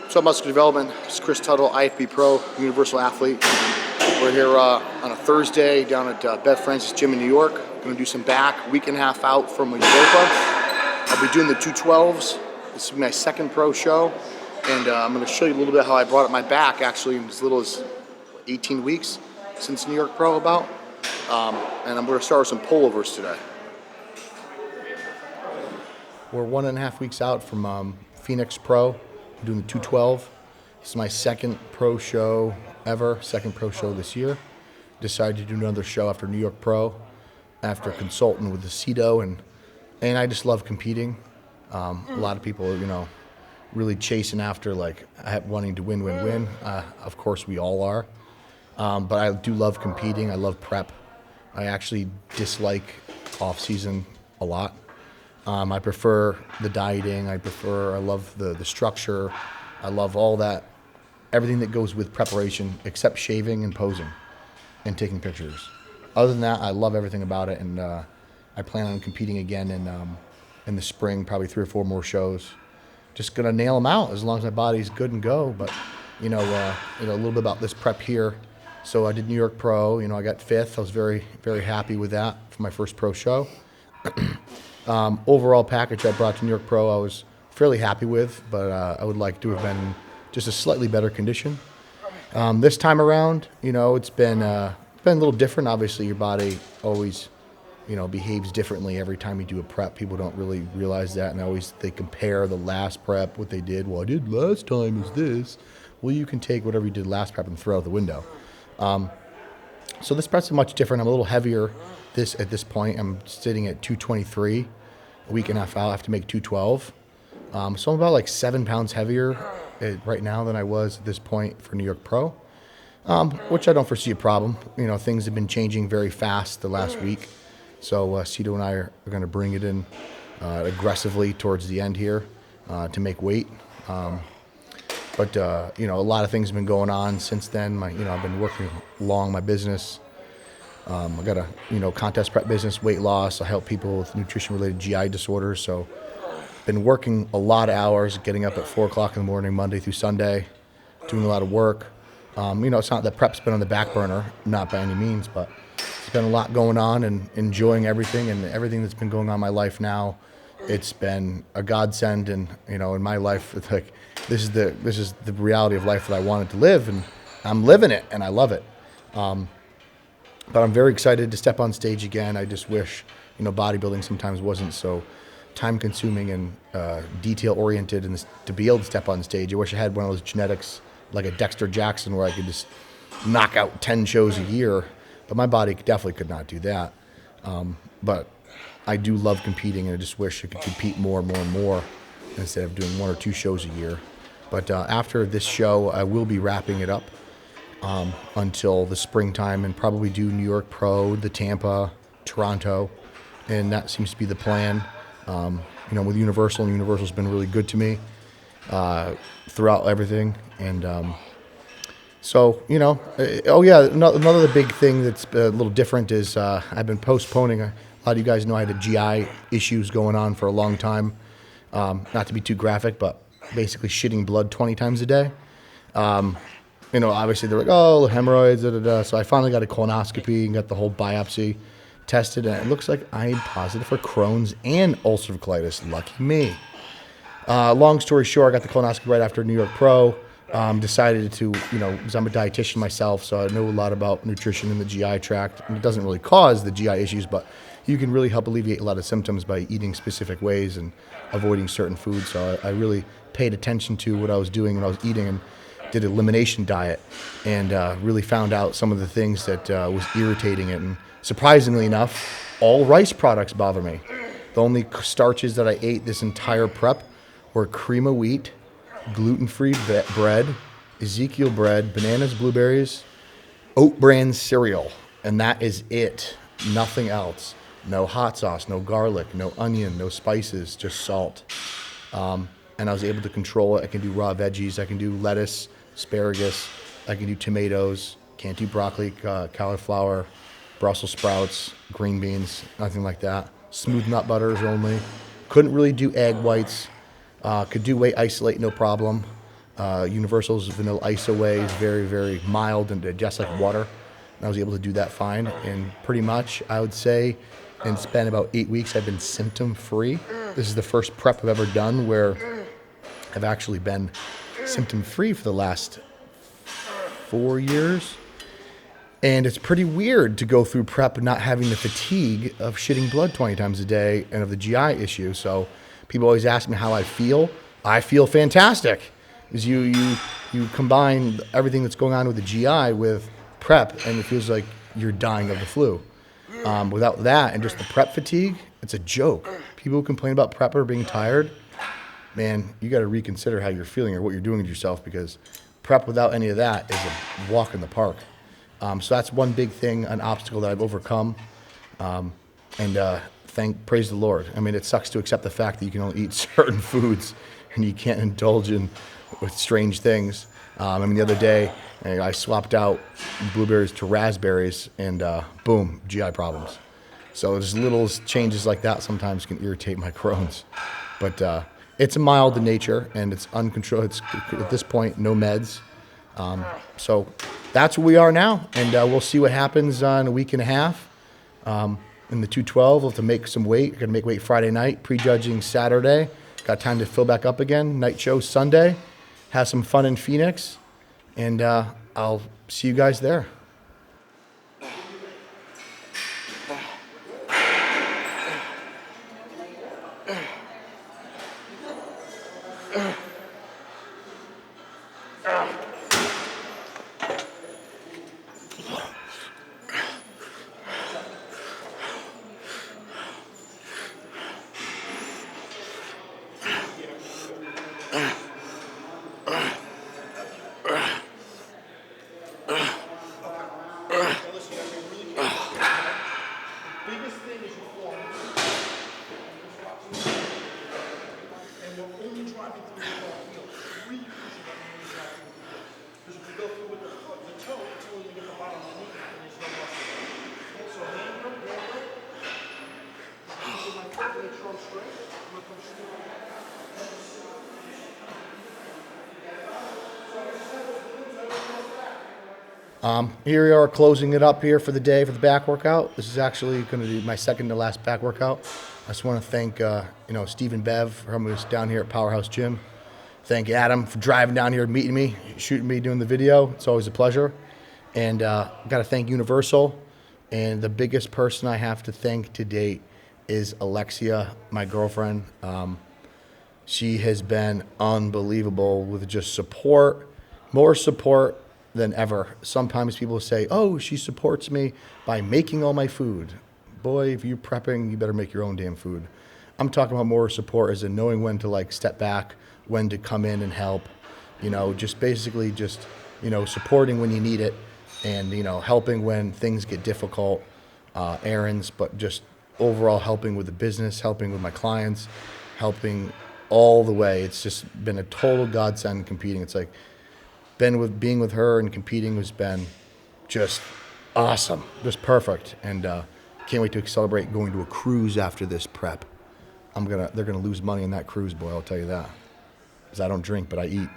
So Muscular Development, it's Chris Tuttle, IFBB Pro, Universal Athlete. We're here on a Thursday down at Bev Francis Gym in New York. Going to do some back, week and a half out from Europa. I'll be doing the 212s. This will be my second pro show. And I'm going to show you a little bit how I brought up my back actually in as little as 18 weeks since New York Pro about. And I'm going to start with some pullovers today. We're 1.5 weeks out from Phoenix Pro. I'm doing the 212. This is my second pro show ever, second pro show this year. Decided to do another show after New York Pro, after consulting with the CETO, and I just love competing. A lot of people, really chasing after wanting to win. Of course, we all are. But I do love competing. I love prep. I actually dislike off season a lot. I prefer the dieting. I love the structure. I love all that, everything that goes with preparation except shaving and posing and taking pictures. Other than that, I love everything about it, and I plan on competing again in the spring, probably 3 or 4 more shows. Just gonna nail them out as long as my body's good and go. But a little bit about this prep here. So I did New York Pro. I got 5th. I was very, very happy with that for my first pro show. Overall package I brought to New York Pro, I was fairly happy with, but I would like to have been in just a slightly better condition. This time around, it's been a little different. Obviously, your body always, behaves differently every time you do a prep. People don't really realize that, and they compare the last prep, what they did. Well, I did last time is this. Well, you can take whatever you did last prep and throw it out the window. So this prep's much different. I'm a little heavier at this point. I'm sitting at 223, a week and a half out. I have to make 212. So I'm about 7 pounds heavier right now than I was at this point for New York Pro, which I don't foresee a problem. Things have been changing very fast the last week. So CETO and I are going to bring it in aggressively towards the end here to make weight. But a lot of things have been going on since then. I've been working along my business. I got a contest prep business, weight loss. I help people with nutrition-related GI disorders. So been working a lot of hours, getting up at 4 o'clock in the morning, Monday through Sunday, doing a lot of work. It's not that prep's been on the back burner, not by any means, but it's been a lot going on and enjoying everything and everything that's been going on in my life now. It's been a godsend, and in my life, it's this is the reality of life that I wanted to live, and I'm living it, and I love it. But I'm very excited to step on stage again. I just wish, bodybuilding sometimes wasn't so time-consuming and detail-oriented, and to be able to step on stage. I wish I had one of those genetics like a Dexter Jackson where I could just knock out 10 shows a year, but my body definitely could not do that. But I do love competing, and I just wish I could compete more and more instead of doing 1 or 2 shows a year. But after this show, I will be wrapping it up until the springtime and probably do New York Pro, the Tampa, Toronto, and that seems to be the plan. With Universal, and Universal's been really good to me throughout everything. And another big thing that's a little different is I've been postponing. A lot of you guys know I had GI issues going on for a long time. Not to be too graphic, but basically shitting blood 20 times a day. Obviously they're like, oh, hemorrhoids, So I finally got a colonoscopy and got the whole biopsy tested, and it looks like I'm positive for Crohn's and ulcerative colitis. Lucky me. Long story short, I got the colonoscopy right after New York Pro. Decided to, because I'm a dietitian myself, so I know a lot about nutrition in the GI tract. And it doesn't really cause the GI issues, but you can really help alleviate a lot of symptoms by eating specific ways and avoiding certain foods. So I really paid attention to what I was doing when I was eating and did an elimination diet, and really found out some of the things that was irritating it. And surprisingly enough, all rice products bother me. The only starches that I ate this entire prep were cream of wheat, gluten-free bread, Ezekiel bread, bananas, blueberries, oat bran cereal, and that is it. Nothing else. No hot sauce, no garlic, no onion, no spices, just salt. And I was able to control it. I can do raw veggies. I can do lettuce, asparagus. I can do tomatoes. Can't do broccoli, cauliflower, Brussels sprouts, green beans, nothing like that. Smooth nut butters only. Couldn't really do egg whites. Could do whey isolate, no problem. Universal's vanilla ice away is very, very mild and digests like water. And I was able to do that fine. And pretty much, I would say, it's been about 8 weeks, I've been symptom-free. This is the first prep I've ever done where I've actually been symptom-free for the last 4 years. And it's pretty weird to go through prep not having the fatigue of shitting blood 20 times a day and of the GI issue. So people always ask me how I feel. I feel fantastic. Because you combine everything that's going on with the GI with prep, and it feels like you're dying of the flu. Without that and just the prep fatigue, it's a joke. People who complain about prep or being tired, man, you got to reconsider how you're feeling or what you're doing to yourself, because prep without any of that is a walk in the park. So that's one big thing, an obstacle that I've overcome. Praise the Lord. I mean, it sucks to accept the fact that you can only eat certain foods and you can't indulge in with strange things. The other day, I swapped out blueberries to raspberries, and boom, GI problems. So just little changes like that sometimes can irritate my Crohn's. But it's mild in nature, and it's uncontrolled. It's, at this point, no meds. So that's where we are now, and we'll see what happens in a week and a half. In the 212, we'll have to make some weight. We're going to make weight Friday night, prejudging Saturday. Got time to fill back up again. Night show Sunday. Have some fun in Phoenix, and I'll see you guys there. Here we are closing it up here for the day for the back workout. This is actually going to be my second to last back workout. I just want to thank Steve and Bev for having us down here at Powerhouse Gym. Thank Adam for driving down here, meeting me, shooting me, doing the video. It's always a pleasure. And got to thank Universal. And the biggest person I have to thank to date is Alexia, my girlfriend. She has been unbelievable with just support, more support than ever. Sometimes people say, oh, she supports me by making all my food. Boy, if you're prepping, you better make your own damn food. I'm talking about more support as in knowing when to step back, when to come in and help, just basically supporting when you need it, and, helping when things get difficult, errands, but just overall helping with the business, helping with my clients, helping all the way. It's just been a total godsend competing. It's like, being with her and competing has been just awesome, just perfect, and can't wait to celebrate going to a cruise after this prep. They're gonna lose money on that cruise, boy. I'll tell you that, because I don't drink, but I eat.